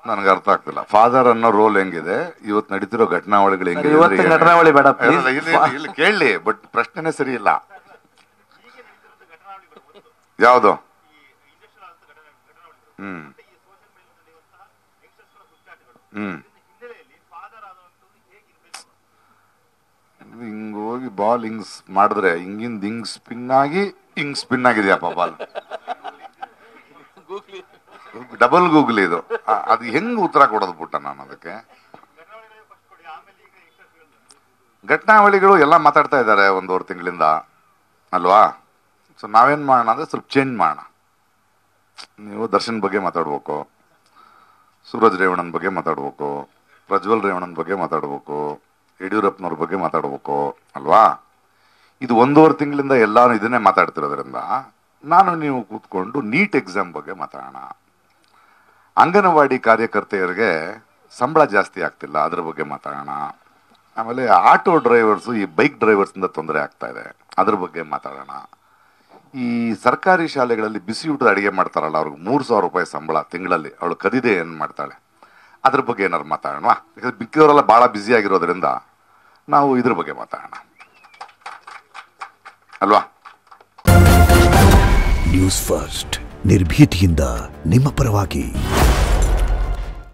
ನನಗೆ ಅರ್ಥ ಆಗ್ತಿಲ್ಲ. ಫಾದರ್ ಅನ್ನೋ ರೋಲ್ ಹೆಂಗಿದೆ, ಇವತ್ತು ನಡೀತಿರೋ ಘಟನಾವಳಿಗಳು ಹೆಂಗಿದೆ, ಘಟನಾವಳಿ ಬೇಡ ಇಲ್ಲಿ ಕೇಳಲಿ, ಬಟ್ ಪ್ರಶ್ನೆನೇ ಸರಿ ಇಲ್ಲ. ಯಾವುದು? ಹ್ಮ್ ಹ್ಮ್ ಹಿಂಗ್ ಹೋಗಿ ಬಾಲ್ ಹಿಂಗ್ ಮಾಡಿದ್ರೆ ಹಿಂಗಿಂದ ಹಿಂಗ್ ಸ್ಪಿನ್ ಆಗಿ ಹಿಂಗ್ ಸ್ಪಿನ್ ಆಗಿದೆಯಪ್ಪ ಬಾಲ್. ಡಬಲ್ ಗೂಗ್ಲಿ ಇದು. ಅದು ಹೆಂಗ್ ಉತ್ತರ ಕೊಡೋದು ಪುಟ್ಟ ನಾನು ಅದಕ್ಕೆ? ಘಟನಾವಳಿಗಳು ಎಲ್ಲ ಮಾತಾಡ್ತಾ ಇದ್ದಾರೆ 1.5 ತಿಂಗಳಿಂದ ಅಲ್ವಾ? ಸೊ ನಾವೇನ್ ಮಾಡೋಣ ಅಂದ್ರೆ ಸ್ವಲ್ಪ ಚೇಂಜ್ ಮಾಡೋಣ. ನೀವು ದರ್ಶನ್ ಬಗ್ಗೆ ಮಾತಾಡ್ಬೇಕು, ಸೂರಜ್ ರೇವಣ್ಣನ ಬಗ್ಗೆ ಮಾತಾಡ್ಬೇಕು, ಪ್ರಜ್ವಲ್ ರೇವಣ್ಣನ ಬಗ್ಗೆ ಮಾತಾಡ್ಬೇಕು, ಯಡಿಯೂರಪ್ಪನವ್ರ ಬಗ್ಗೆ ಮಾತಾಡ್ಬೇಕು ಅಲ್ವಾ? ಇದು 1.5 ತಿಂಗಳಿಂದ ಎಲ್ಲಾನು ಇದನ್ನೇ ಮಾತಾಡ್ತಿರೋದ್ರಿಂದ ನಾನು ನೀವು ಕೂತ್ಕೊಂಡು ನೀಟ್ ಎಕ್ಸಾಮ್ ಬಗ್ಗೆ ಮಾತಾಡೋಣ. ಅಂಗನವಾಡಿ ಕಾರ್ಯಕರ್ತೆಯರಿಗೆ ಸಂಬಳ ಜಾಸ್ತಿ ಆಗ್ತಿಲ್ಲ, ಅದ್ರ ಬಗ್ಗೆ ಮಾತಾಡೋಣ. ಆಮೇಲೆ ಆಟೋ ಡ್ರೈವರ್ಸು, ಈ ಬೈಕ್ ಡ್ರೈವರ್ಸಿಂದ ತೊಂದರೆ ಆಗ್ತಾ ಇದೆ, ಅದ್ರ ಬಗ್ಗೆ ಮಾತಾಡೋಣ. ಈ ಸರ್ಕಾರಿ ಶಾಲೆಗಳಲ್ಲಿ ಬಿಸಿ ಊಟದ ಅಡಿಗೆ ಮಾಡ್ತಾರಲ್ಲ, ಅವ್ರಿಗೆ 3,000 ರೂಪಾಯಿ ಸಂಬಳ ತಿಂಗಳಲ್ಲಿ, ಅವಳು ಕದಿದೆ ಏನ್ ಮಾಡ್ತಾಳೆ, ಅದ್ರ ಬಗ್ಗೆ ಏನಾರು ಮಾತಾಡೋಣ. ಯಾಕಂದ್ರೆ ಮಿಕ್ಕಿದವರೆಲ್ಲ ಬಹಳ ಬ್ಯುಸಿ ಆಗಿರೋದ್ರಿಂದ ನಾವು ಇದ್ರ ಬಗ್ಗೆ ಮಾತಾಡೋಣ ಅಲ್ವಾ? ನ್ಯೂಸ್ ಫಸ್ಟ್, ನಿರ್ಭೀತಿಯಿಂದ ನಿಮ್ಮ ಪರವಾಗಿ.